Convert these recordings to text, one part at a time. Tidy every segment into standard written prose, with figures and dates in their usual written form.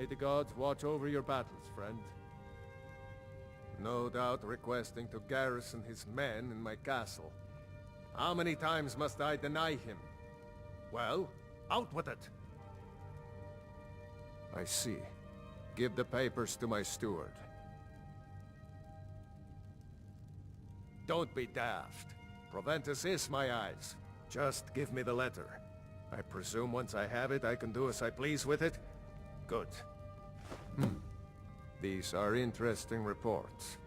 May the gods watch over your battles, friend. No doubt requesting to garrison his men in my castle. How many times must I deny him? Well, out with it! I see. Give the papers to my steward. Don't be daft. Proventus is my eyes. Just give me the letter. I presume once I have it, I can do as I please with it? Good. These are interesting reports.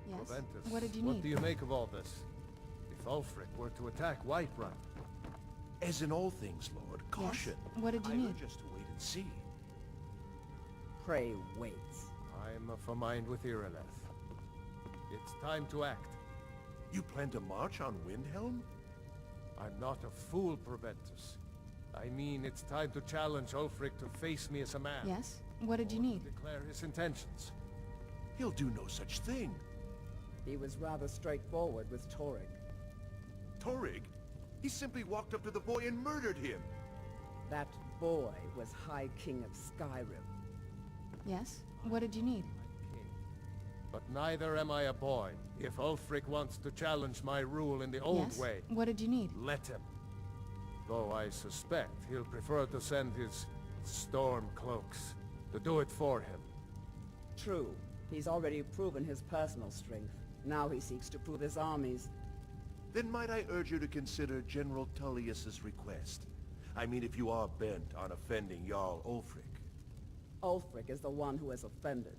Yes? Proventus, What did you what need? do you make of all this? If Ulfric were to attack Whiterun? As in all things, Lord, caution. Yes? What did you need? I urge us to wait and see. Pray wait. I'm of a mind with Irileth. It's time to act. You plan to march on Windhelm? I'm not a fool, Proventus. I mean, it's time to challenge Ulfric to face me as a man. Yes? What did you Or to need? declare his intentions. He'll do no such thing. He was rather straightforward with Torrig. Torrig? He simply walked up to the boy and murdered him. That boy was High King of Skyrim. Yes? What did you need? King. But neither am I a boy. If Ulfric wants to challenge my rule in the old Yes? way, What did you need? let him. Though I suspect he'll prefer to send his storm cloaks to do it for him. True. He's already proven his personal strength. Now he seeks to prove his armies. Then might I urge you to consider General Tullius's request? I mean, if you are bent on offending Jarl Ulfric. Ulfric is the one who has offended.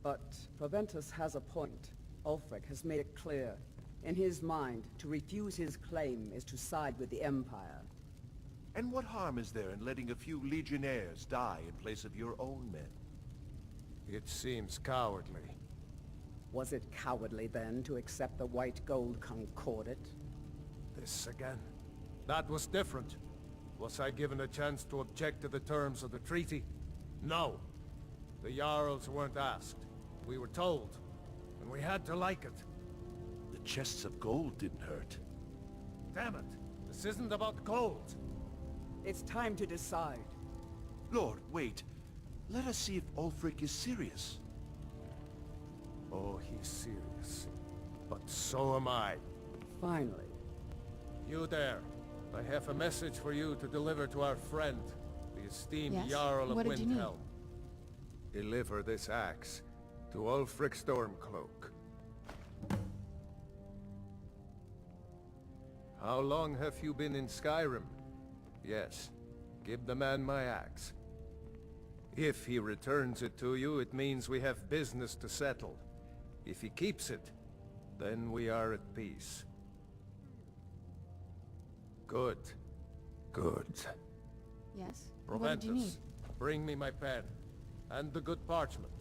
But Proventus has a point. Ulfric has made it clear. In his mind, to refuse his claim is to side with the Empire. And what harm is there in letting a few legionnaires die in place of your own men? It seems cowardly. Was it cowardly then to accept the white gold concordat? This again. That was different. Was I given a chance to object to the terms of the treaty? No. The Jarls weren't asked. We were told. And we had to like it. The chests of gold didn't hurt. Damn it! This isn't about gold! It's time to decide. Lord, wait. Let us see if Ulfric is serious. Oh, he's serious. But so am I. Finally. You there. I have a message for you to deliver to our friend, the esteemed Yes? Jarl of What did you need? Windhelm. Deliver this axe to Ulfric Stormcloak. How long have you been in Skyrim? Yes. Give the man my axe. If he returns it to you, it means we have business to settle. If he keeps it, then we are at peace. Good. Good. Yes? What did you need? Proventus, bring me my pen. And the good parchment.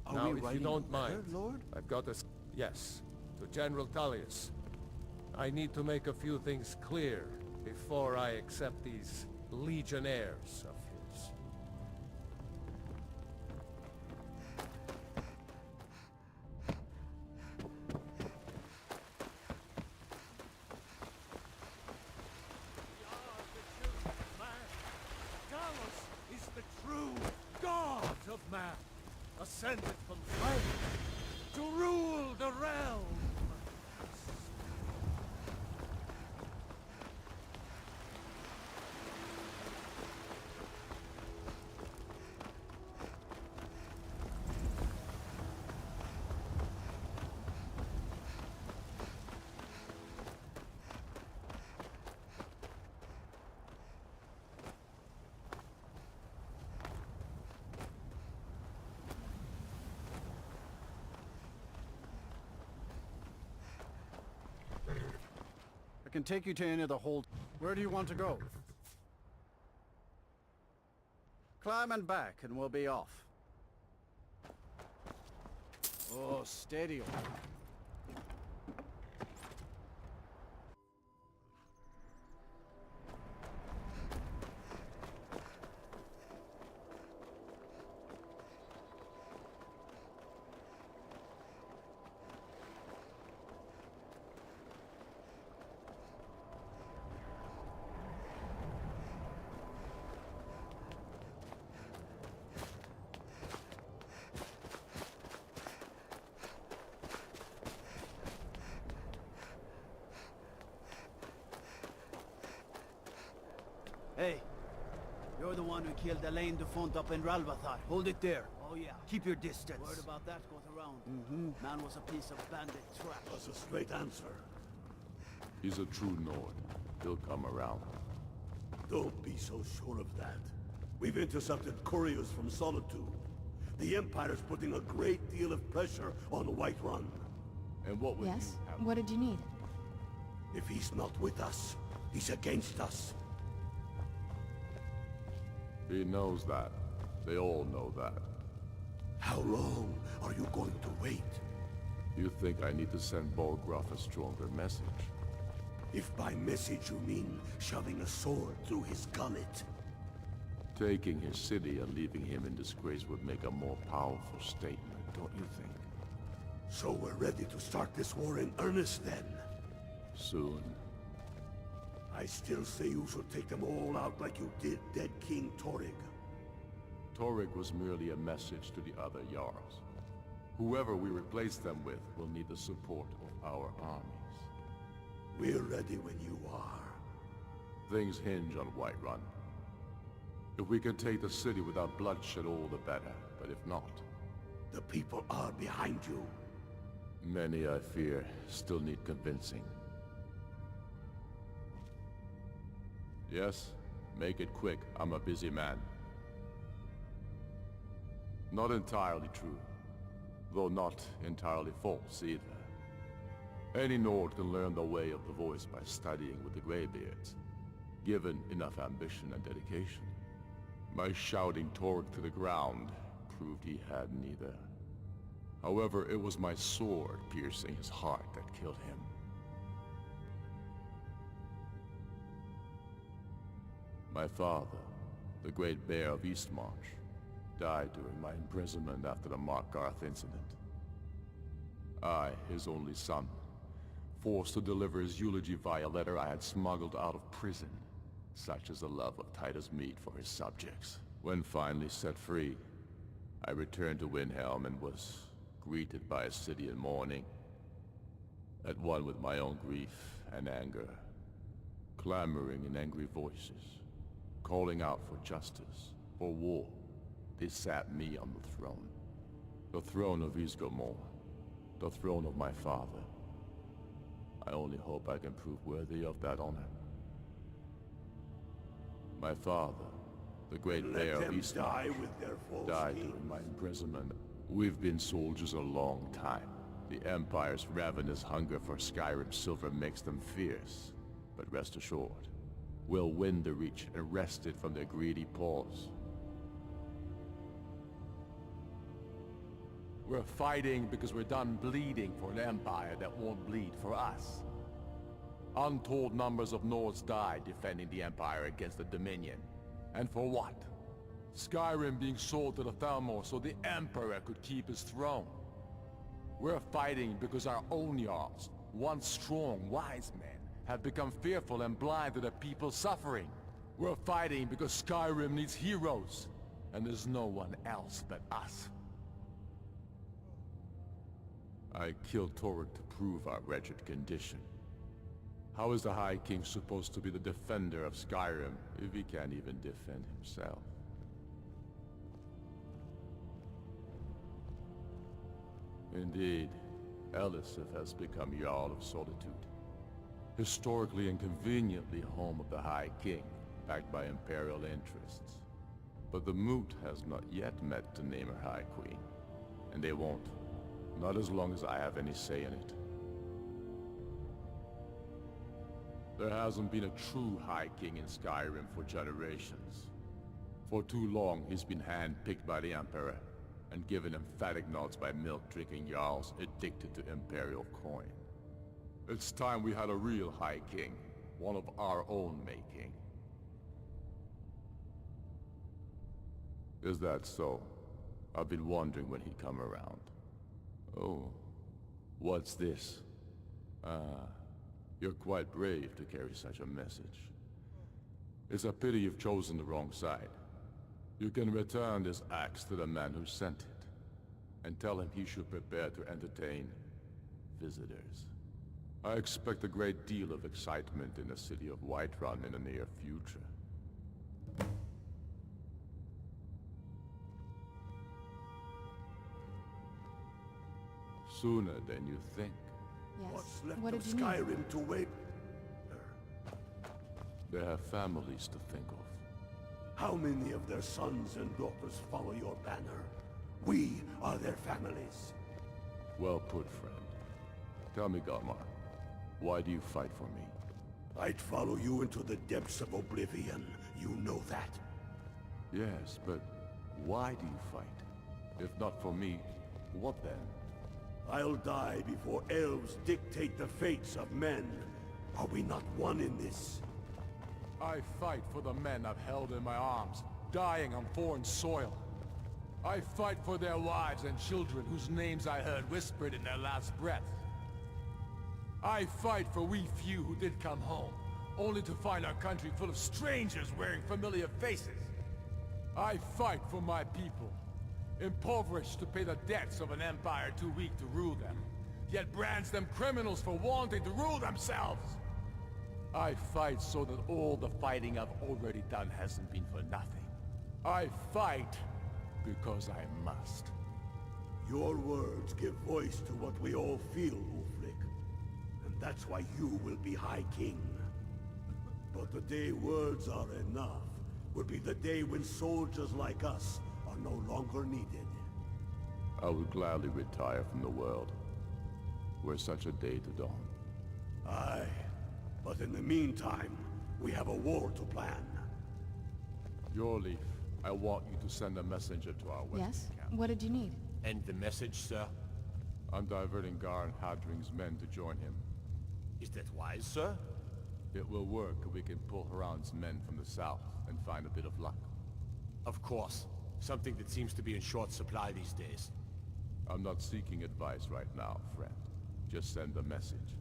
Are Now, we if you writing don't a letter, mind, Lord? I've got a... Yes, to General Tullius. I need to make a few things clear before I accept these legionnaires of his. Gallus is the true god of man, ascended from flame to rule the realm. I can take you to any of the hold. Where do you want to go? Climb and back, and we'll be off. Oh, steady. the one who killed Elaine Defunt up in Ralbathar. Hold it there. Oh yeah. Keep your distance. Word about that goes around. Man was a piece of bandit trash. That's a straight answer. He's a true Nord. He'll come around. Don't be so sure of that. We've intercepted couriers from Solitude. The Empire's putting a great deal of pressure on Whiterun. And what would Yes? you have? What did you need? If he's not with us, he's against us. He knows that. They all know that. How long are you going to wait? You think I need to send Bolgraf a stronger message? If by message you mean shoving a sword through his gullet. Taking his city and leaving him in disgrace would make a more powerful statement, don't you think? So we're ready to start this war in earnest then? Soon. I still say you should take them all out like you did dead King Torrig. Torrig was merely a message to the other Jarls. Whoever we replace them with will need the support of our armies. We're ready when you are. Things hinge on Whiterun. If we can take the city without bloodshed, all the better. But if not... The people are behind you. Many, I fear, still need convincing. Yes? Make it quick. I'm a busy man. Not entirely true. Though not entirely false, either. Any Nord can learn the way of the voice by studying with the Greybeards, given enough ambition and dedication. My shouting Torg to the ground proved he had neither. However, it was my sword piercing his heart that killed him. My father, the Great Bear of Eastmarch, died during my imprisonment after the Markarth incident. I, his only son, forced to deliver his eulogy via letter I had smuggled out of prison, such as the love of Titus meat for his subjects. When finally set free, I returned to Windhelm and was greeted by a city in mourning, at one with my own grief and anger, clamoring in angry voices, calling out for justice, for war. They sat me on the throne of Ysgramor, the throne of my father. I only hope I can prove worthy of that honor. My father, the Great Bear of Eastmarch, died during my imprisonment. We've been soldiers a long time. The Empire's ravenous hunger for Skyrim silver makes them fierce. But rest assured, we'll win the Reach and wrest it from their greedy paws. We're fighting because we're done bleeding for an empire that won't bleed for us. Untold numbers of Nords died defending the Empire against the Dominion. And for what? Skyrim being sold to the Thalmor so the Emperor could keep his throne. We're fighting because our own Jarls, once strong, wise men, have become fearful and blind to the people's suffering. We're fighting because Skyrim needs heroes, and there's no one else but us. I killed Torrig to prove our wretched condition. How is the High King supposed to be the defender of Skyrim if he can't even defend himself? Indeed, Elisif has become Jarl of Solitude. Historically and conveniently home of the High King, backed by Imperial interests. But the Moot has not yet met to name her High Queen. And they won't. Not as long as I have any say in it. There hasn't been a true High King in Skyrim for generations. For too long, he's been handpicked by the Emperor, and given emphatic nods by milk-drinking Jarls addicted to Imperial coin. It's time we had a real High King, one of our own making. Is that so? I've been wondering when he'd come around. Oh, what's this? You're quite brave to carry such a message. It's a pity you've chosen the wrong side. You can return this axe to the man who sent it, and tell him he should prepare to entertain visitors. I expect a great deal of excitement in the city of Whiterun in the near future. Sooner than you think. Yes. What's left What of did you need? Skyrim to wait? They have families to think of. How many of their sons and daughters follow your banner? We are their families. Well put, friend. Tell me, Galmar, why do you fight for me? I'd follow you into the depths of oblivion. You know that. Yes, but why do you fight? If not for me, what then? I'll die before elves dictate the fates of men. Are we not one in this? I fight for the men I've held in my arms, dying on foreign soil. I fight for their wives and children whose names I heard whispered in their last breath. I fight for we few who did come home, only to find our country full of strangers wearing familiar faces. I fight for my people, impoverished to pay the debts of an empire too weak to rule them, yet brands them criminals for wanting to rule themselves. I fight so that all the fighting I've already done hasn't been for nothing. I fight because I must. Your words give voice to what we all feel, Ulfric. And that's why you will be High King. But the day words are enough will be the day when soldiers like us are no longer needed. I would gladly retire from the world, were such a day to dawn. Aye, but in the meantime, we have a war to plan. Your leaf, I want you to send a messenger to our western Yes? camp. What did you need? And the message, sir? I'm diverting Garn Hadring's men to join him. Is that wise, sir? It will work if we can pull Haran's men from the south and find a bit of luck. Of course. Something that seems to be in short supply these days. I'm not seeking advice right now, friend. Just send a message.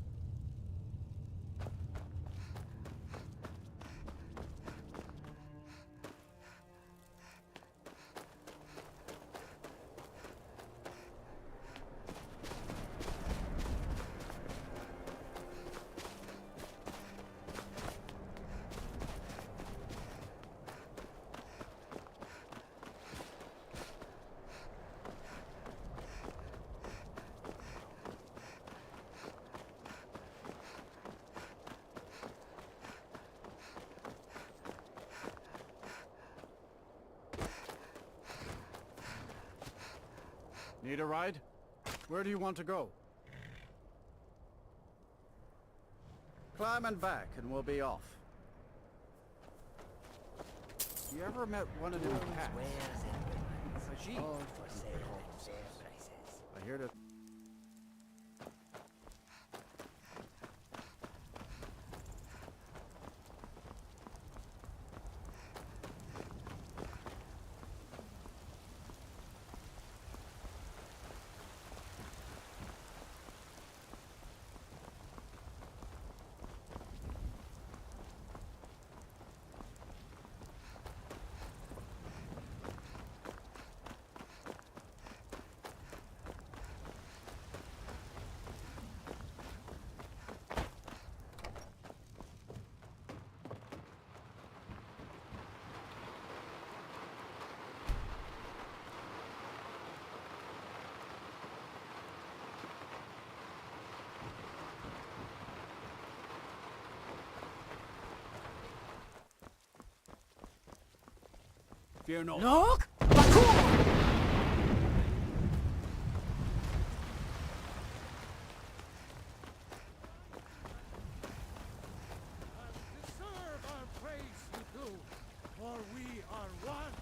Need a ride? Where do you want to go? Climb and back, and we'll be off. You ever met one of them cats? Ajit. Oh, I hear that. Fear not. Look! Deserve our praise you do, for we are one.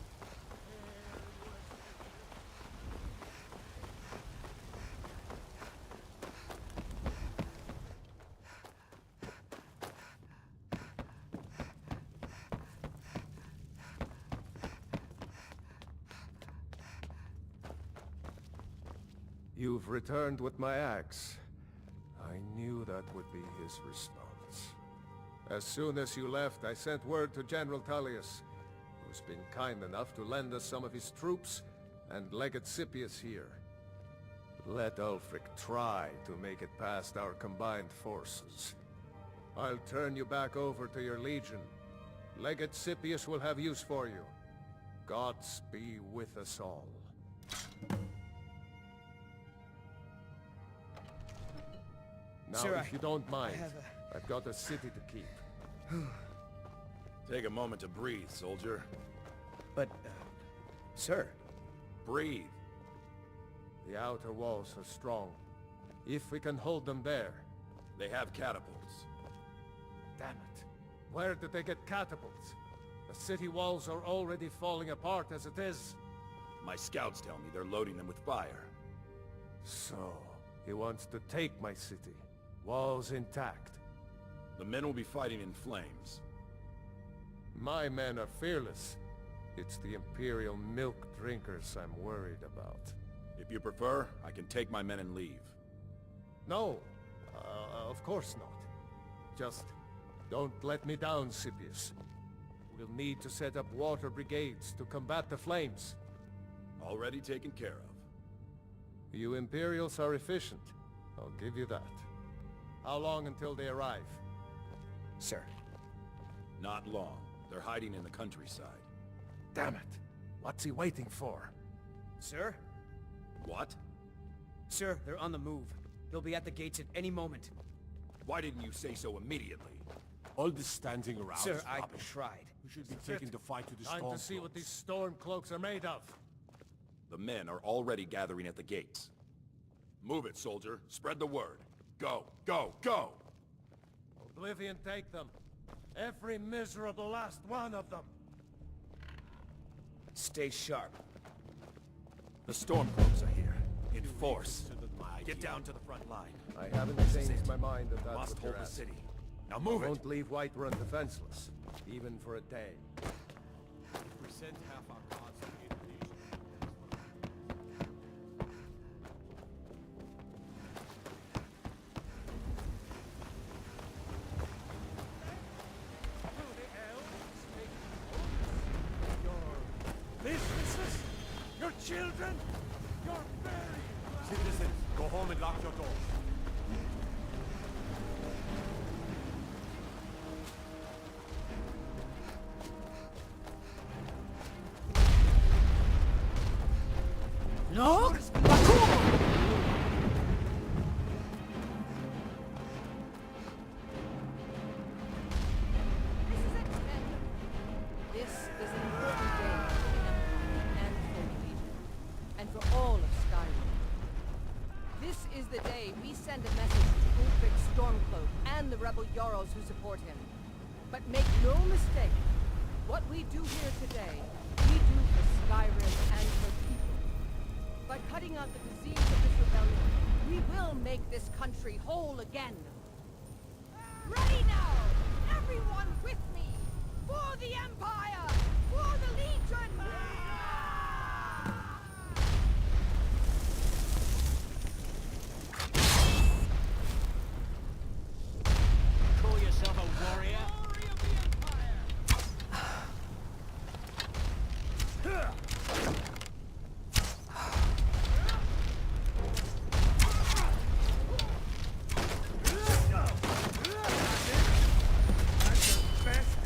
You've returned with my axe. I knew that would be his response. As soon as you left, I sent word to General Tullius, who's been kind enough to lend us some of his troops, and Legate Scipius here. Let Ulfric try to make it past our combined forces. I'll turn you back over to your legion. Legate Scipius will have use for you. Gods be with us all. Now, Sir, if you don't mind, have I've got a city to keep. Take a moment to breathe, soldier. But, sir. Breathe. The outer walls are strong. If we can hold them there. They have catapults. Damn it. Where did they get catapults? The city walls are already falling apart as it is. My scouts tell me they're loading them with fire. So, he wants to take my city. Walls intact. The men will be fighting in flames. My men are fearless. It's the Imperial milk drinkers I'm worried about. If you prefer, I can take my men and leave. No, of course not. Just don't let me down, Scipius. We'll need to set up water brigades to combat the flames. Already taken care of. You Imperials are efficient. I'll give you that. How long until they arrive? Sir. Not long. They're hiding in the countryside. Damn it! What's he waiting for? Sir? What? Sir, they're on the move. They'll be at the gates at any moment. Why didn't you say so immediately? All this standing around Sir, is I rubbish. tried. We should be taking the fight to the Time storm to see what cloaks. these storm cloaks are made of. The men are already gathering at the gates. Move it, soldier. Spread the word. Go, go, go! Oblivion take them. Every miserable last one of them. Stay sharp. The Stormcloaks are here. In force. Considered my Get idea. down to the front line. I haven't changed my mind that that's Must what hold you're the asking. city. Now move I it! won't leave Whiterun defenseless, even for a day. We sent half our guards to the invasion. Your businesses? Your children? Your very Citizens, go home and lock your doors. No? This is it, men. This is an important day for the Empire and for the Legion, and for all of Skyrim. This is the day we send a message to Ulfric Stormcloak and the rebel Jarls who support him. But make no mistake, what we do here today, we do for Skyrim and her people. By cutting out the disease of this rebellion, we will make this country whole again. Ready now! Everyone with me! For the Empire! For the Legion! Call yourself a warrior? glory of the Empire! That's the best!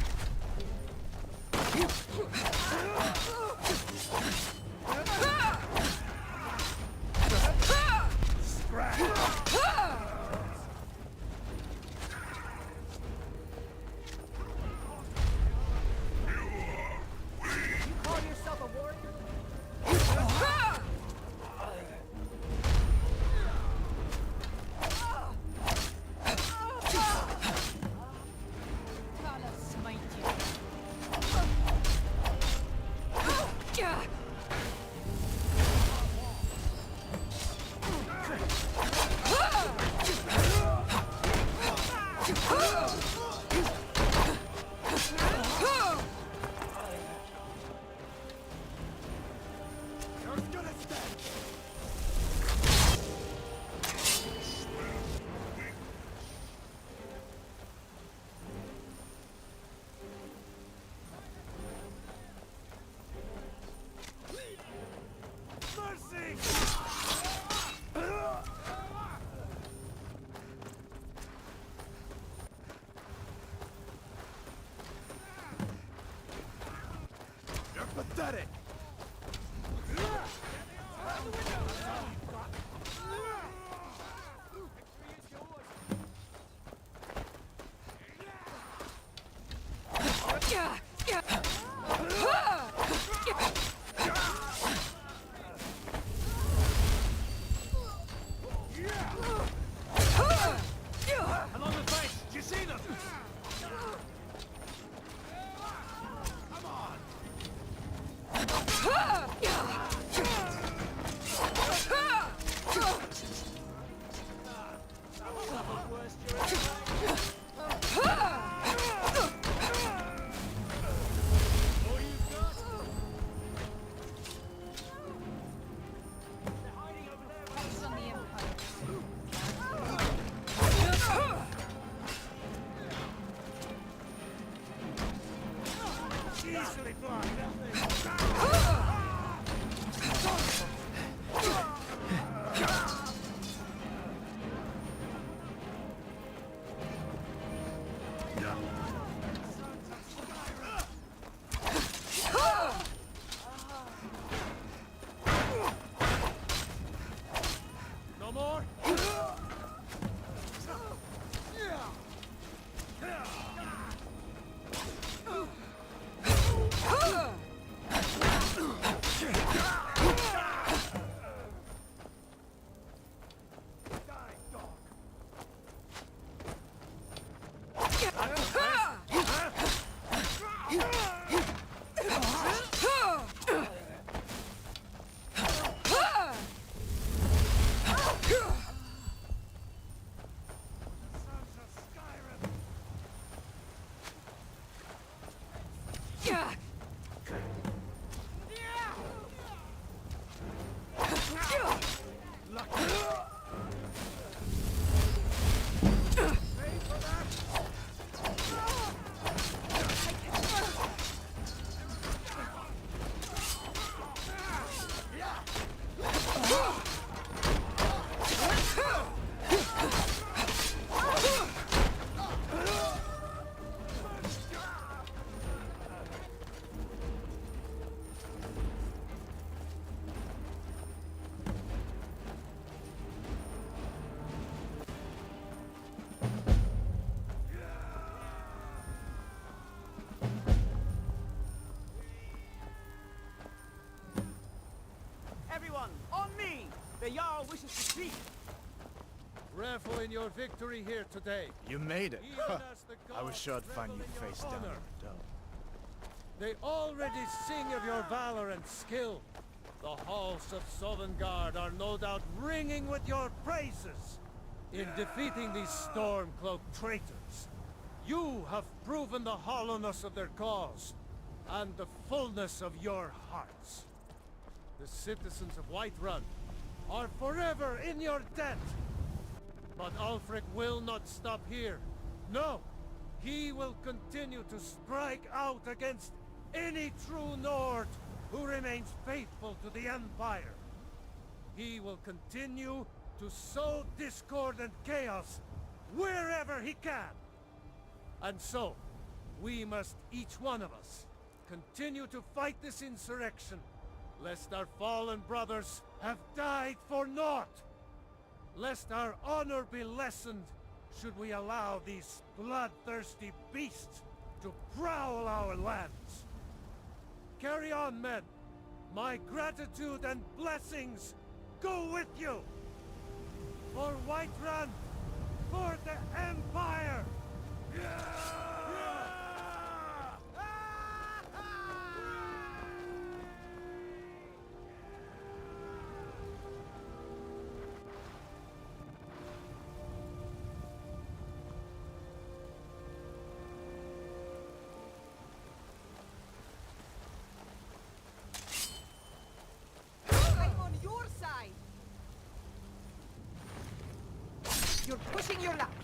everyone! On me! The Jarl wishes to speak! Revel in your victory here today. You made it. Even as the I was gods sure I'd find you revel in your face down in honor. the dump. They already sing of your valor and skill. The halls of Sovngarde are no doubt ringing with your praises. In defeating these storm-cloaked traitors, you have proven the hollowness of their cause, and the fullness of your hearts. The citizens of Whiterun are forever in your debt. But Ulfric will not stop here. No! He will continue to strike out against any true Nord who remains faithful to the Empire. He will continue to sow discord and chaos wherever he can. And so, we must, each one of us, continue to fight this insurrection, lest our fallen brothers have died for naught. Lest our honor be lessened, should we allow these bloodthirsty beasts to prowl our lands. Carry on, men. My gratitude and blessings go with you. For Whiterun, for the Empire! I'm on your side! You're pushing your luck!